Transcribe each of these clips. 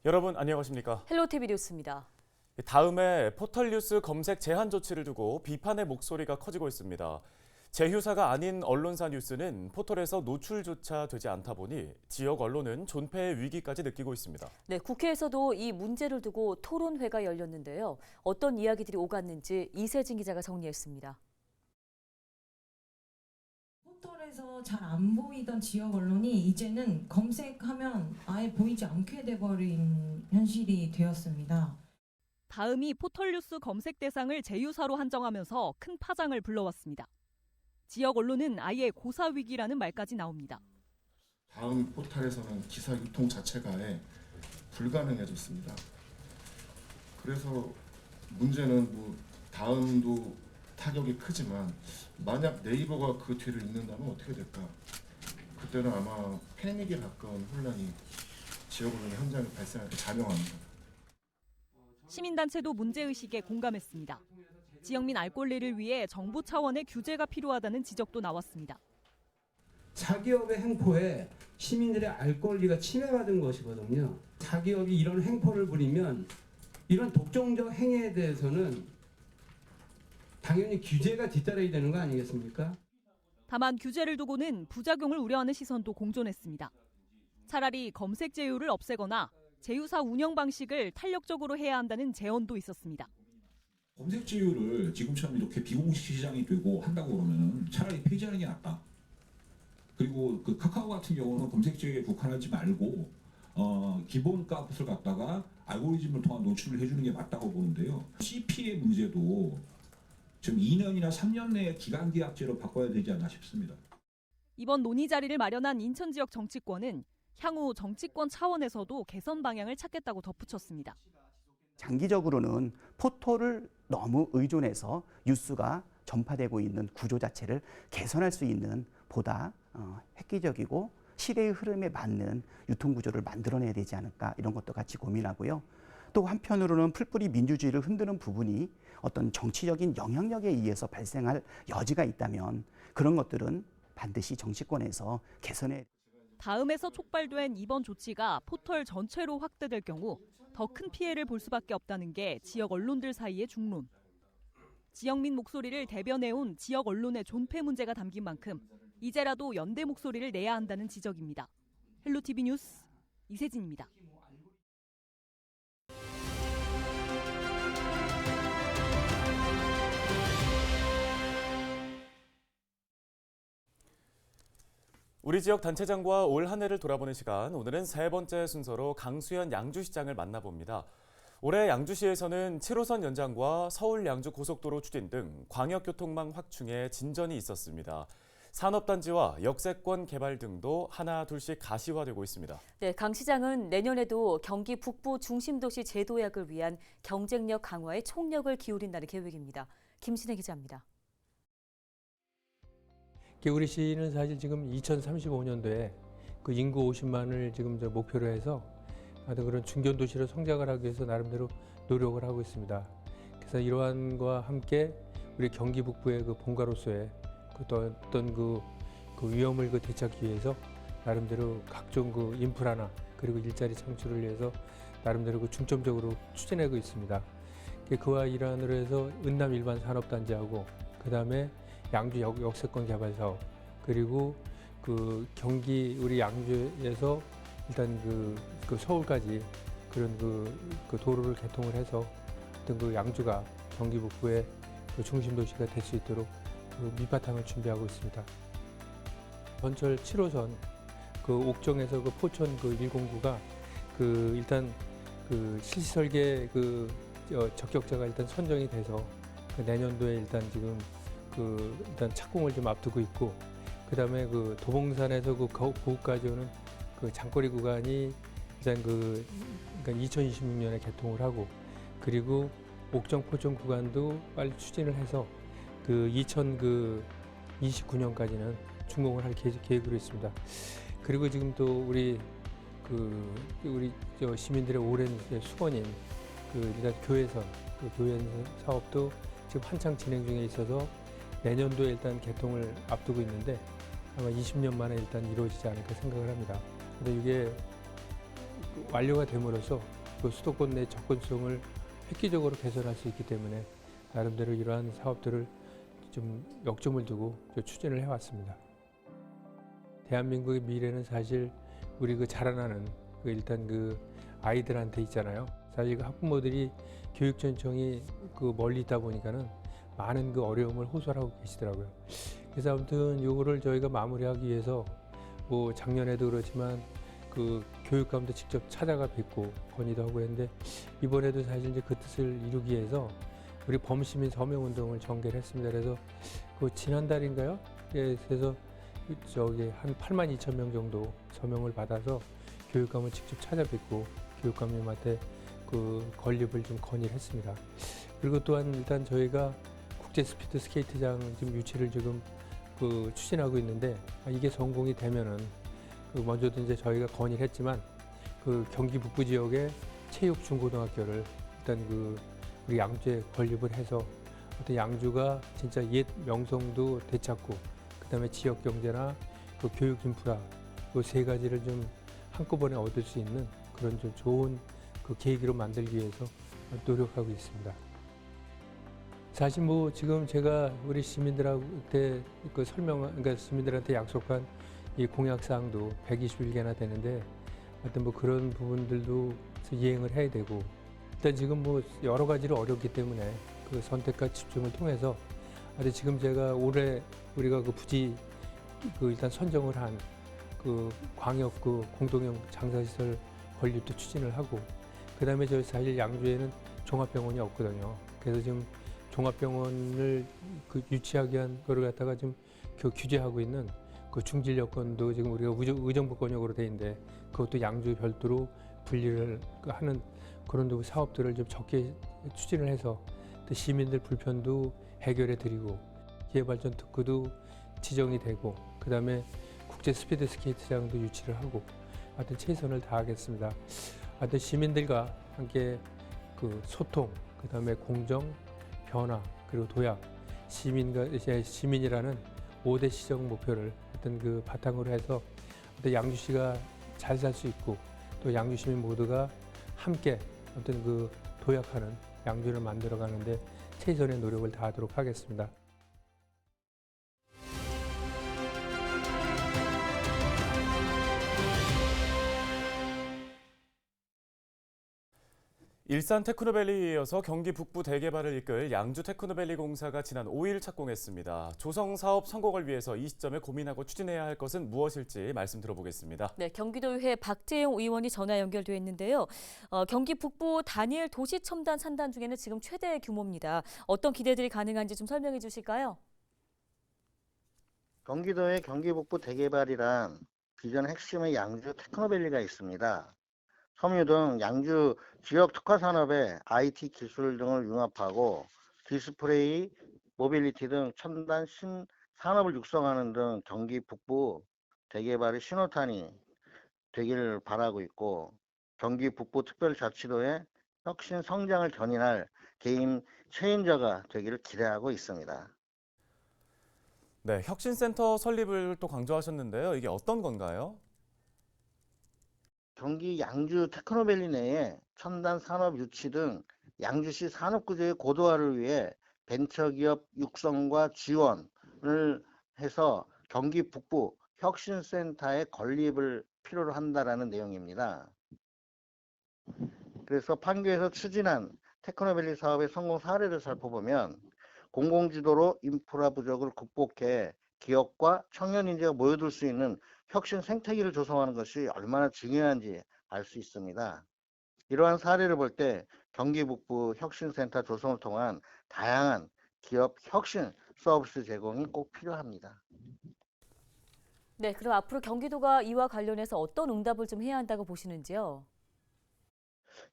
여러분 안녕하십니까? 헬로티비 뉴스입니다. 다음에 포털뉴스 검색 제한 조치를 두고 비판의 목소리가 커지고 있습니다. 제휴사가 아닌 언론사 뉴스는 포털에서 노출조차 되지 않다 보니 지역 언론은 존폐의 위기까지 느끼고 있습니다. 네, 국회에서도 이 문제를 두고 토론회가 열렸는데요. 어떤 이야기들이 오갔는지 이세진 기자가 정리했습니다. 포털에서 잘 안 보이던 지역 언론이 이제는 검색하면 아예 보이지 않게 돼버린 현실이 되었습니다. 다음이 포털뉴스 검색 대상을 제휴사로 한정하면서 큰 파장을 불러왔습니다. 지역 언론은 아예 고사 위기라는 말까지 나옵니다. 다음 포털에서는 기사 유통 자체가 불가능해졌습니다. 그래서 문제는 다음도 타격이 크지만 만약 네이버가 그 뒤를 잇는다면 어떻게 될까? 그때는 아마 패닉에 가까운 혼란이 지역 언론의 현장에 발생할 때 자명합니다. 시민단체도 문제의식에 공감했습니다. 지역민 알 권리를 위해 정부 차원의 규제가 필요하다는 지적도 나왔습니다. 자기업의 행포에 시민들의 알 권리가 침해받은 것이거든요. 자기업이 이런 행포를 부리면 이런 독점적 행위에 대해서는 당연히 규제가 뒤따라야 되는 거 아니겠습니까? 다만 규제를 두고는 부작용을 우려하는 시선도 공존했습니다. 차라리 검색 제휴를 없애거나 제휴사 운영 방식을 탄력적으로 해야 한다는 제언도 있었습니다. 검색 제휴를 지금처럼 이렇게 비공식 시장이 되고 한다고 그러면 차라리 폐지하는 게 낫다. 그리고 그 카카오 같은 경우는 검색 제휴에 국한하지 말고 기본 값을 갖다가 알고리즘을 통한 노출을 해주는 게 맞다고 보는데요. CP의 문제도 지금 2년이나 3년 내에 기간계약제로 바꿔야 되지 않나 싶습니다. 이번 논의 자리를 마련한 인천 지역 정치권은 향후 정치권 차원에서도 개선 방향을 찾겠다고 덧붙였습니다. 장기적으로는 포털을 너무 의존해서 뉴스가 전파되고 있는 구조 자체를 개선할 수 있는 보다 획기적이고 시대의 흐름에 맞는 유통구조를 만들어내야 되지 않을까 이런 것도 같이 고민하고요. 또 한편으로는 풀뿌리 민주주의를 흔드는 부분이 어떤 정치적인 영향력에 의해서 발생할 여지가 있다면 그런 것들은 반드시 정치권에서 개선해. 다음에서 촉발된 이번 조치가 포털 전체로 확대될 경우 더 큰 피해를 볼 수밖에 없다는 게 지역 언론들 사이의 중론. 지역민 목소리를 대변해온 지역 언론의 존폐 문제가 담긴 만큼 이제라도 연대 목소리를 내야 한다는 지적입니다. 헬로티비 뉴스 이세진입니다. 우리 지역 단체장과 올 한 해를 돌아보는 시간, 오늘은 세 번째 순서로 강수현 양주시장을 만나봅니다. 올해 양주시에서는 7호선 연장과 서울 양주 고속도로 추진 등 광역교통망 확충에 진전이 있었습니다. 산업단지와 역세권 개발 등도 하나 둘씩 가시화되고 있습니다. 네, 강 시장은 내년에도 경기 북부 중심도시 재도약을 위한 경쟁력 강화에 총력을 기울인다는 계획입니다. 김신혜 기자입니다. 우리 시는 사실 지금 2035년도에 그 인구 50만을 지금 목표로 해서 하여튼 그런 중견 도시로 성장을 하기 위해서 나름대로 노력을 하고 있습니다. 그래서 이러한과 함께 우리 경기 북부의 그 본가로서의 어떤 그 위험을 되찾기 위해서 나름대로 각종 그 인프라나 그리고 일자리 창출을 위해서 나름대로 중점적으로 추진하고 있습니다. 그와 일환으로 해서 은남 일반 산업단지하고 그다음에 양주 역세권 개발 사업 그리고 그 경기 우리 양주에서 일단 그 서울까지 그런 그 도로를 개통을 해서 어떤 그 양주가 경기 북부의 그 중심 도시가 될 수 있도록 그 밑바탕을 준비하고 있습니다. 전철 7호선 그 옥정에서 그 포천 그 109가 그 일단 그 실시 설계 그 적격자가 일단 선정이 돼서 그 내년도에 일단 지금 일단 착공을 좀 앞두고 있고, 그다음에 그 도봉산에서 그 고읍까지 오는 그 장거리 구간이 일단 그러니까 2026년에 개통을 하고, 그리고 옥정 포천 구간도 빨리 추진을 해서 그 2029년까지는 준공을 할 계획으로 있습니다. 그리고 지금 또 우리 시민들의 오랜 수건인 일단 교외선 사업도 지금 한창 진행 중에 있어서 내년도에 일단 개통을 앞두고 있는데 아마 20년 만에 일단 이루어지지 않을까 생각을 합니다. 근데 이게 완료가 됨으로써 그 수도권 내 접근성을 획기적으로 개선할 수 있기 때문에 나름대로 이러한 사업들을 좀 역점을 두고 추진을 해왔습니다. 대한민국의 미래는 사실 우리 그 자라나는 일단 그 아이들한테 있잖아요. 사실 그 학부모들이 교육 전청이 그 멀리 있다 보니까는 많은 그 어려움을 호소하고 계시더라고요. 그래서 아무튼 요거를 저희가 마무리하기 위해서 뭐 작년에도 그렇지만 그 교육감도 직접 찾아가 뵙고 건의도 하고 했는데 이번에도 사실 이제 그 뜻을 이루기 위해서 우리 범시민 서명운동을 전개를 했습니다. 그래서 그 지난달인가요? 예, 그래서 저기 한 8만 2천 명 정도 서명을 받아서 교육감을 직접 찾아뵙고 교육감님한테 그 건립을 좀 건의를 했습니다. 그리고 또한 일단 저희가 국제 스피드 스케이트장 지금 유치를 지금 그 추진하고 있는데 이게 성공이 되면은 그 먼저도 이제 저희가 건의를 했지만 그 경기 북부 지역의 체육 중고등학교를 일단 그 우리 양주에 건립을 해서 어떤 양주가 진짜 옛 명성도 되찾고 그다음에 지역 경제나 그 교육 인프라 그 세 가지를 좀 한꺼번에 얻을 수 있는 그런 좀 좋은 그 계기로 만들기 위해서 노력하고 있습니다. 사실 뭐 지금 제가 우리 시민들한테 그 그러니까 시민들한테 약속한 이 공약사항도 121개나 되는데 하여튼 뭐 그런 부분들도 이행을 해야 되고 일단 지금 뭐 여러 가지로 어렵기 때문에 그 선택과 집중을 통해서 지금 제가 올해 우리가 그 부지 그 일단 선정을 한 그 광역 그 공동형 장사시설 건립도 추진을 하고 그다음에 저희 사실 양주에는 종합병원이 없거든요. 그래서 지금 종합병원을 그 유치하기 위한 거를 갖다가 지금 규제하고 있는 그 중질 여건도 지금 우리가 의정부 권역으로 돼 있는데 그것도 양주 별도로 분리를 하는 그런 사업들을 좀 적게 추진을 해서 또 시민들 불편도 해결해 드리고 기회발전 특구도 지정이 되고 그다음에 국제 스피드 스케이트장도 유치를 하고 하여튼 최선을 다하겠습니다. 하여튼 시민들과 함께 그 소통, 그다음에 공정, 변화 그리고 도약 시민이라는 5대 시정 목표를 어떤 그 바탕으로 해서 어떤 양주시가 잘 살 수 있고 또 양주 시민 모두가 함께 어떤 그 도약하는 양주를 만들어 가는데 최선의 노력을 다하도록 하겠습니다. 일산 테크노밸리에 이어서 경기 북부 대개발을 이끌 양주 테크노밸리 공사가 지난 5일 착공했습니다. 조성 사업 성공을 위해서 이 시점에 고민하고 추진해야 할 것은 무엇일지 말씀 들어보겠습니다. 네, 경기도의회 박재용 의원이 전화 연결되어 있는데요. 경기 북부 단일 도시 첨단 산단 중에는 지금 최대 규모입니다. 어떤 기대들이 가능한지 좀 설명해 주실까요? 경기도의 경기 북부 대개발이란 비전 핵심의 양주 테크노밸리가 있습니다. 섬유 등 양주 지역 특화 산업의 IT 기술 등을 융합하고 디스플레이, 모빌리티 등 첨단 신산업을 육성하는 등 경기 북부 대개발의 신호탄이 되기를 바라고 있고 경기 북부 특별자치도의 혁신 성장을 견인할 게임 체인저가 되기를 기대하고 있습니다. 네, 혁신센터 설립을 또 강조하셨는데요. 이게 어떤 건가요? 경기 양주 테크노밸리 내에 첨단 산업 유치 등 양주시 산업구조의 고도화를 위해 벤처기업 육성과 지원을 해서 경기 북부 혁신센터의 건립을 필요로 한다라는 내용입니다. 그래서 판교에서 추진한 테크노밸리 사업의 성공 사례를 살펴보면 공공지도로 인프라 부족을 극복해 기업과 청년 인재가 모여들 수 있는 혁신 생태계를 조성하는 것이 얼마나 중요한지 알 수 있습니다. 이러한 사례를 볼 때 경기 북부 혁신센터 조성을 통한 다양한 기업 혁신 서비스 제공이 꼭 필요합니다. 네, 그럼 앞으로 경기도가 이와 관련해서 어떤 응답을 좀 해야 한다고 보시는지요?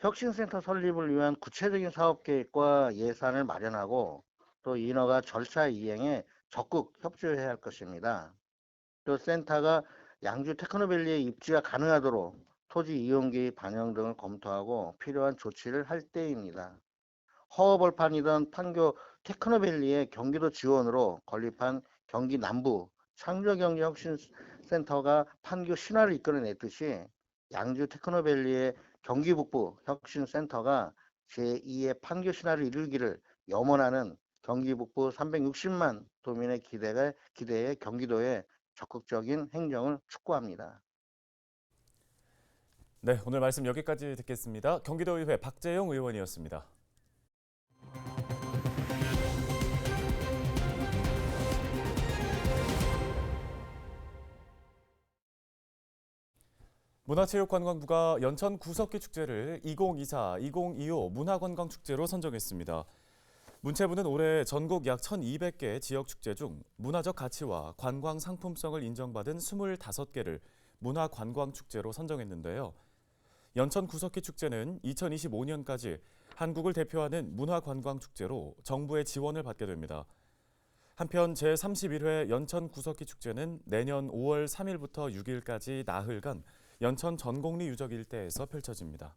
혁신센터 설립을 위한 구체적인 사업 계획과 예산을 마련하고 또 인허가 절차 이행에 적극 협조해야 할 것입니다. 또 센터가 양주 테크노밸리에 입지가 가능하도록 토지 이용계획 반영 등을 검토하고 필요한 조치를 할 때입니다. 허허벌판이던 판교 테크노밸리의 경기도 지원으로 건립한 경기 남부 창조경제혁신센터가 판교 신화를 이끌어냈듯이 양주 테크노밸리의 경기 북부 혁신센터가 제2의 판교 신화를 이루기를 염원하는 경기 북부 360만 도민의 기대에 경기도의 적극적인 행정을 촉구합니다. 네, 오늘 말씀 여기까지 듣겠습니다. 경기도의회 박재용 의원이었습니다. 문화체육관광부가 연천 구석기 축제를 2024-2025 문화관광축제로 선정했습니다. 문체부는 올해 전국 약 1,200개 지역 축제 중 문화적 가치와 관광 상품성을 인정받은 25개를 문화관광축제로 선정했는데요. 연천 구석기 축제는 2025년까지 한국을 대표하는 문화관광축제로 정부의 지원을 받게 됩니다. 한편 제31회 연천 구석기 축제는 내년 5월 3일부터 6일까지 나흘간 연천 전곡리 유적 일대에서 펼쳐집니다.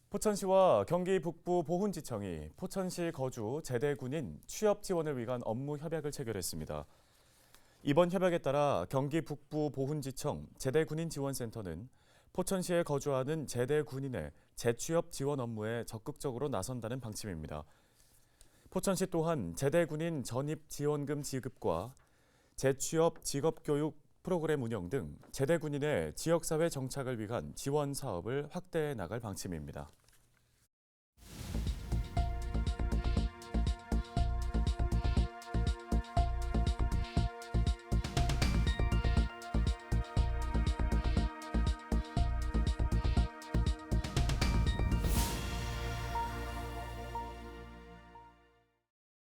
포천시와 경기 북부 보훈지청이 포천시 거주 제대 군인 취업 지원을 위한 업무 협약을 체결했습니다. 이번 협약에 따라 경기 북부 보훈지청 제대 군인 지원센터는 포천시에 거주하는 제대 군인의 재취업 지원 업무에 적극적으로 나선다는 방침입니다. 포천시 또한 제대 군인 전입 지원금 지급과 재취업 직업교육 프로그램 운영 등 제대 군인의 지역사회 정착을 위한 지원 사업을 확대해 나갈 방침입니다.